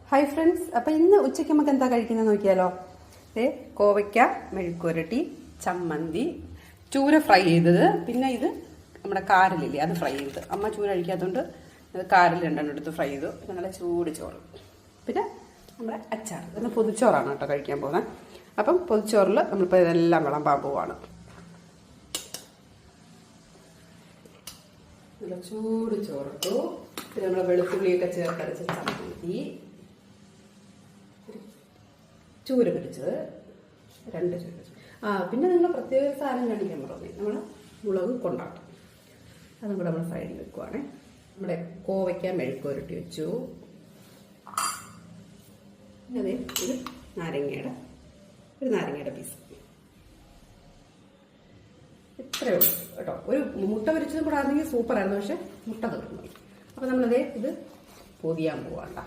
Hi friends, അപ്പം ഇന്ന് ഉച്ചയ്ക്ക് നമുക്ക് എന്താ കഴിക്കുന്നത് നോക്കിയാലോ. കോവയ്ക്ക മെഴുക്കുരട്ടി, ചമ്മന്തി, ചൂര ഫ്രൈ ചെയ്തത്, പിന്നെ ഇത് നമ്മുടെ കാരലില്ലേ അത് ഫ്രൈ ചെയ്തത്. അമ്മ ചൂര കഴിക്കാത്തതുകൊണ്ട് അത് കാരൽ രണ്ടെണ്ണം എടുത്ത് ഫ്രൈ ചെയ്തു. പിന്നെ നല്ല ചൂട് ചോറ്, പിന്നെ നമ്മുടെ അച്ചാർ. ഇന്ന് പൊതിച്ചോറാണ് കേട്ടോ കഴിക്കാൻ പോകുന്നത്. അപ്പം പൊതിച്ചോറിൽ നമ്മളിപ്പോൾ ഇതെല്ലാം വിളമ്പാൻ പോവാണ്. നല്ല ചൂട് ചോറിട്ടു, പിന്നെ നമ്മൾ വെളുത്തുള്ളിയൊക്കെ ചേർത്തരച്ച ചമ്മന്തി, ചൂര പൊരിച്ചത്, 2 ചൂര. പിന്നെ നിങ്ങൾ പ്രത്യേക സാധനം കാണിക്കാൻ പറഞ്ഞു, നമ്മൾ മുളക് കൊണ്ടാട്ടം അതും കൂടെ നമ്മൾ സൈഡിൽ വെക്കുവാണേ. നമ്മുടെ കോവയ്ക്ക മെഴുക്കുരട്ടി വെച്ചു. അതെ, ഇത് നാരങ്ങയുടെ പീസ്. ഇത്രയേ ഉള്ളൂ കേട്ടോ. ഒരു മുട്ട പൊരിച്ചതും കൂടെ ആണെങ്കിൽ സൂപ്പറായിരുന്നു, പക്ഷെ മുട്ട തീർന്നു. അപ്പം നമ്മളതേ ഇത് പൊതിയാൻ പോവാണ്ട.